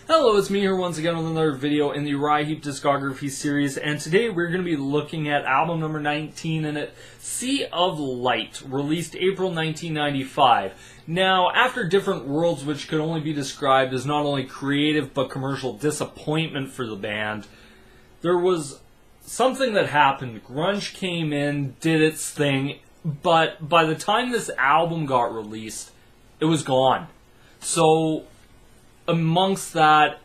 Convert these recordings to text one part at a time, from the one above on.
Hello, it's me here once again with another video in the Uriah Heep Discography series, and today we're going to be looking at album number 19 in it, Sea of Light, released April 1995. Now, after Different Worlds, which could only be described as not only creative but commercial disappointment for the band, there was something that happened. Grunge came in, did its thing, but by the time this album got released, it was gone. So, amongst that,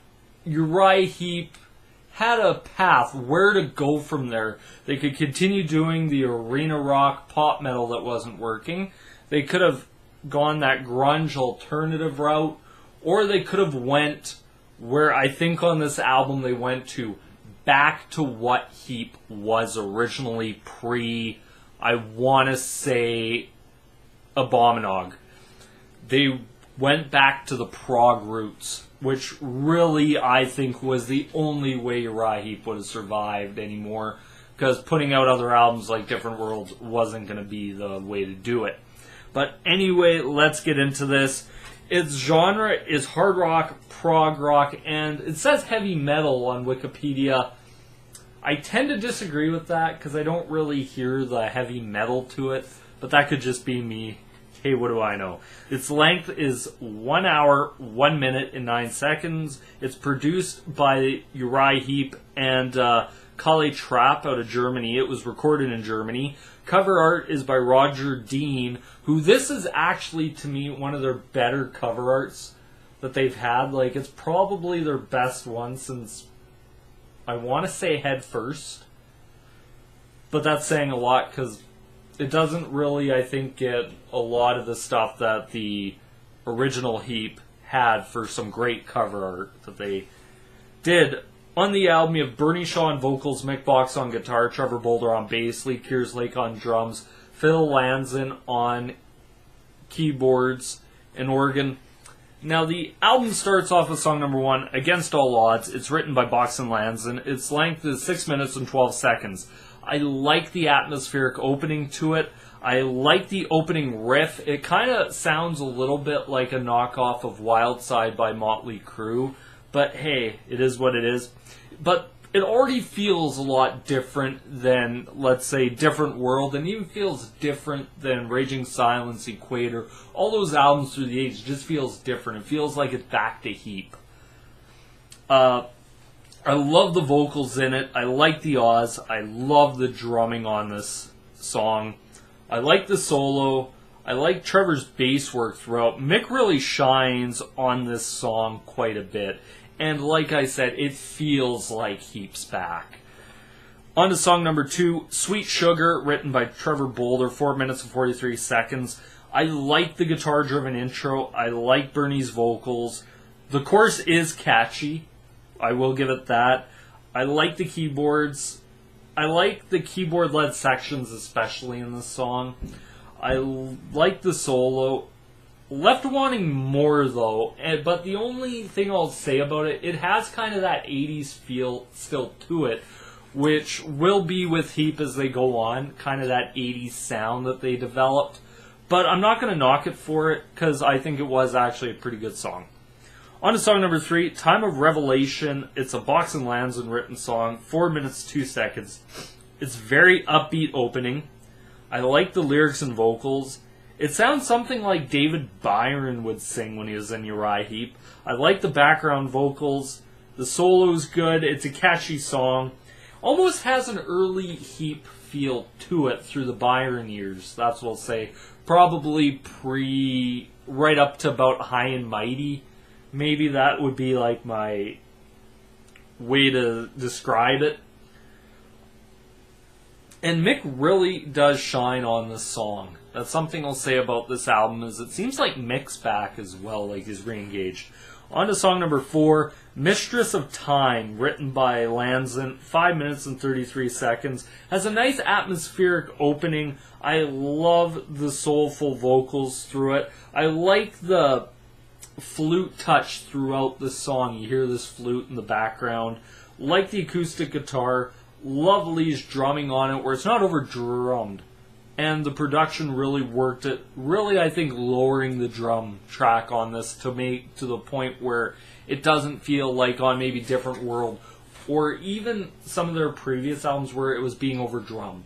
Uriah Heep had a path where to go from there. They could continue doing the arena rock pop metal that wasn't working. They could have gone that grunge alternative route, or they could have went where I think on this album they went to back to what Heep was originally pre, I want to say, Abominog. They went back to the prog roots, which really, I think, was the only way Uriah Heep would have survived anymore, because putting out other albums like Different Worlds wasn't going to be the way to do it. But anyway, let's get into this. Its genre is hard rock, prog rock, and it says heavy metal on Wikipedia. I tend to disagree with that, because I don't really hear the heavy metal to it, but that could just be me. Hey, what do I know? Its length is 1 hour, 1 minute, and 9 seconds. It's produced by Uriah Heep and Kalle Trapp out of Germany. It was recorded in Germany. Cover art is by Roger Dean, who this is actually, to me, one of their better cover arts that they've had. Like, it's probably their best one since, I want to say, Head First. But that's saying a lot, because it doesn't really, I think, get a lot of the stuff that the original Heep had for some great cover art that they did. On the album, you have Bernie Shaw on vocals, Mick Box on guitar, Trevor Bolder on bass, Lee Kerslake on drums, Phil Lanzon on keyboards and organ. Now, the album starts off with song number 1, Against All Odds. It's written by Box and Lanzon. Its length is 6 minutes and 12 seconds. I like the atmospheric opening to it. I like the opening riff. It kind of sounds a little bit like a knockoff of Wild Side by Motley Crue. But hey, it is what it is. But it already feels a lot different than, let's say, Different World. And even feels different than Raging Silence, Equator. All those albums through the ages just feels different. It feels like it's back to Heep. I love the vocals in it. I like the Oz. I love the drumming on this song. I like the solo. I like Trevor's bass work throughout. Mick really shines on this song quite a bit. And like I said, it feels like Heep's back. On to song number 2, Sweet Sugar, written by Trevor Bolder, 4 minutes and 43 seconds. I like the guitar-driven intro. I like Bernie's vocals. The chorus is catchy. I will give it that. I like the keyboards. I like the keyboard-led sections, especially in this song. I like the solo. Left wanting more, though. But the only thing I'll say about it, it has kind of that 80s feel still to it, which will be with Heep as they go on. Kind of that 80s sound that they developed. But I'm not going to knock it for it, because I think it was actually a pretty good song. On to song number 3, Time of Revelation. It's a Box and Lanzon written song, 4 minutes, 2 seconds. It's very upbeat opening. I like the lyrics and vocals. It sounds something like David Byron would sing when he was in Uriah Heep. I like the background vocals. The solo's good. It's a catchy song. Almost has an early Heep feel to it through the Byron years, that's what I'll say. Probably right up to about High and Mighty. Maybe that would be like my way to describe it. And Mick really does shine on this song. That's something I'll say about this album, is it seems like Mick's back as well, like he's re-engaged. On to song number 4, Mistress of Time, written by Lanzon, 5 minutes and 33 seconds. Has a nice atmospheric opening. I love the soulful vocals through it. I like the flute touch throughout the song. You hear this flute in the background. Like the acoustic guitar. Love Lee's drumming on it, where it's not over drummed. and the production really worked it. Really, I think lowering the drum track on this to make to the point where it doesn't feel like on maybe Different World or even some of their previous albums where it was being overdrummed.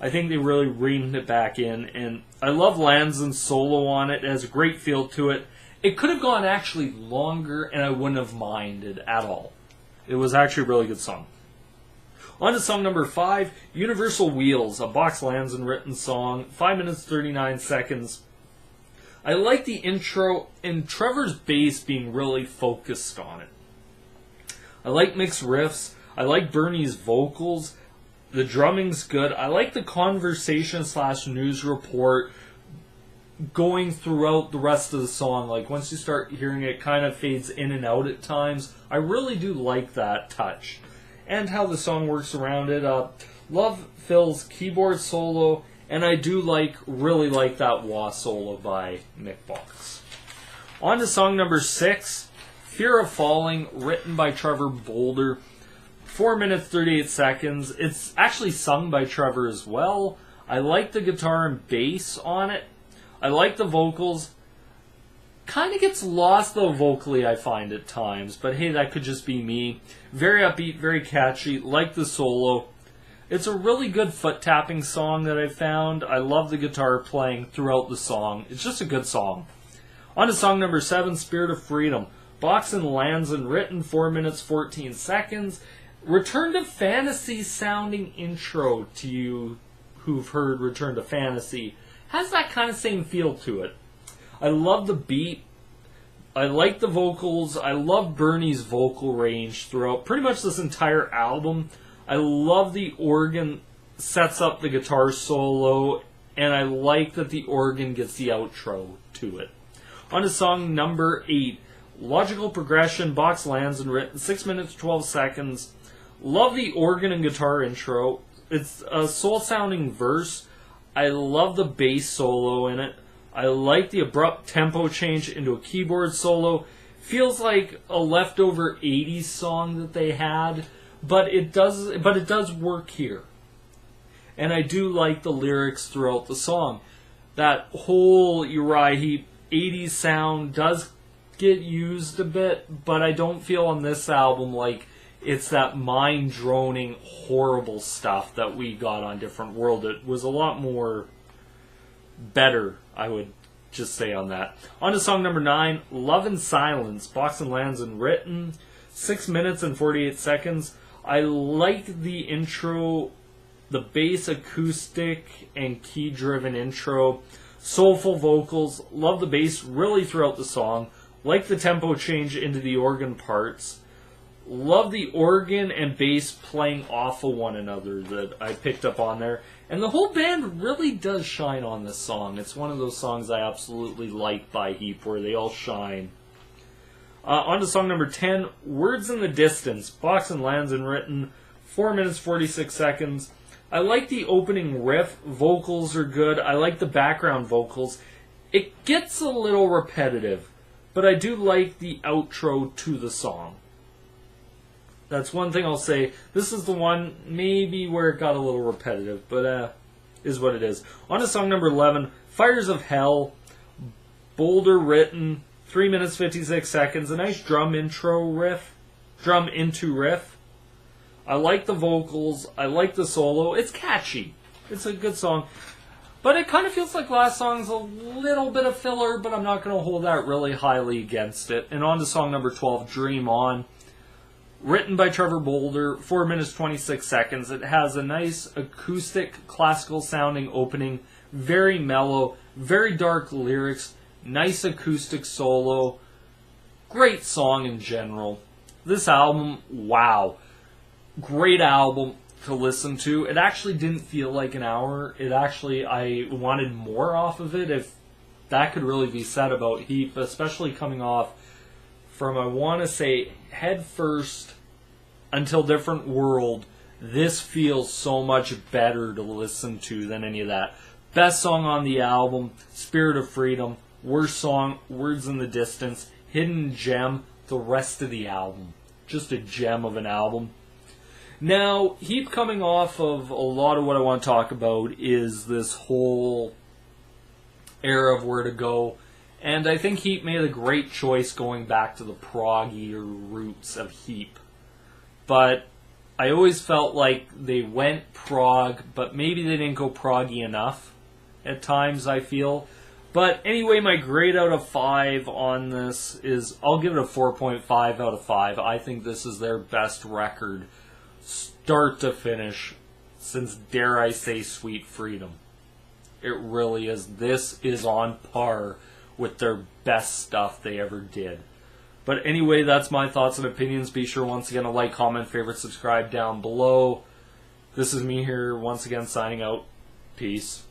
I think they really reined it back in, and I love Lanzon's solo on it. It has a great feel to it. It could have gone actually longer, and I wouldn't have minded at all. It was actually a really good song. On to song number 5, Universal Wheels, a Box Lanzon written song, 5 minutes 39 seconds. I like the intro and Trevor's bass being really focused on it. I like Mick's riffs. I like Bernie's vocals. The drumming's good. I like the conversation / news report going throughout the rest of the song. Like once you start hearing it, it kind of fades in and out at times. I really do like that touch. And how the song works around it. Love Phil's keyboard solo, and I do really like that wah solo by Mick Box. On to song number 6, Fear of Falling, written by Trevor Bolder. 4 minutes 38 seconds. It's actually sung by Trevor as well. I like the guitar and bass on it. I like the vocals. Kind of gets lost though vocally, I find at times, but hey, that could just be me. Very upbeat, very catchy, like the solo. It's a really good foot tapping song that I found. I love the guitar playing throughout the song. It's just a good song. On to song number 7, Spirit of Freedom. Box and Lanzon, written 4 minutes 14 seconds. Return to Fantasy sounding intro to you who've heard Return to Fantasy. Has that kind of same feel to it. I love the beat. I like the vocals. I love Bernie's vocal range throughout pretty much this entire album. I love the organ sets up the guitar solo, and I like that the organ gets the outro to it. On to song number 8, Logical Progression, Box Lanzon, written 6 minutes 12 seconds. Love the organ and guitar intro. It's a soul-sounding verse. I love the bass solo in it. I like the abrupt tempo change into a keyboard solo. Feels like a leftover 80s song that they had, but it does work here. And I do like the lyrics throughout the song. That whole Uriah Heep 80s sound does get used a bit, but I don't feel on this album like it's that mind-droning, horrible stuff that we got on Different World. It was a lot more better, I would just say on that. On to song number 9, Love and Silence, Box and Lanzon, written 6 minutes and 48 seconds. I like the intro, the bass acoustic and key-driven intro, soulful vocals. Love the bass really throughout the song. Like the tempo change into the organ parts. Love the organ and bass playing off of one another that I picked up on there. And the whole band really does shine on this song. It's one of those songs I absolutely like by Heep, where they all shine. On to song number 10, Words in the Distance, Box and Lanzon, written 4 minutes 46 seconds. I like the opening riff. Vocals are good. I like the background vocals. It gets a little repetitive, but I do like the outro to the song. That's one thing I'll say. This is the one maybe where it got a little repetitive, but is what it is. On to song number 11, Fires of Hell, Boulder written, 3 minutes 56 seconds. A nice drum into riff. I like the vocals. I like the solo. It's catchy. It's a good song. But it kind of feels like last song's a little bit of filler, but I'm not going to hold that really highly against it. And on to song number 12, Dream On. Written by Trevor Bolder, 4 minutes 26 seconds. It has a nice acoustic, classical sounding opening, very mellow, very dark lyrics, nice acoustic solo, great song in general. This album, wow, great album to listen to. It actually didn't feel like an hour. I wanted more off of it, if that could really be said about Heep, especially coming off from, I want to say, Head First until Different World. This feels so much better to listen to than any of that. Best song on the album, Spirit of Freedom. Worst song, Words in the Distance. Hidden gem, the rest of the album. Just a gem of an album. Now, Heep coming off of a lot of what I want to talk about is this whole era of where to go. And I think Heep made a great choice going back to the proggy roots of Heep. But I always felt like they went prog, but maybe they didn't go proggy enough at times, I feel. But anyway, my grade out of 5 on this is, I'll give it a 4.5 out of 5. I think this is their best record, start to finish, since, dare I say, Sweet Freedom. It really is. This is on par with their best stuff they ever did. But anyway, that's my thoughts and opinions. Be sure once again to like, comment, favorite, subscribe down below. This is me here once again signing out. Peace.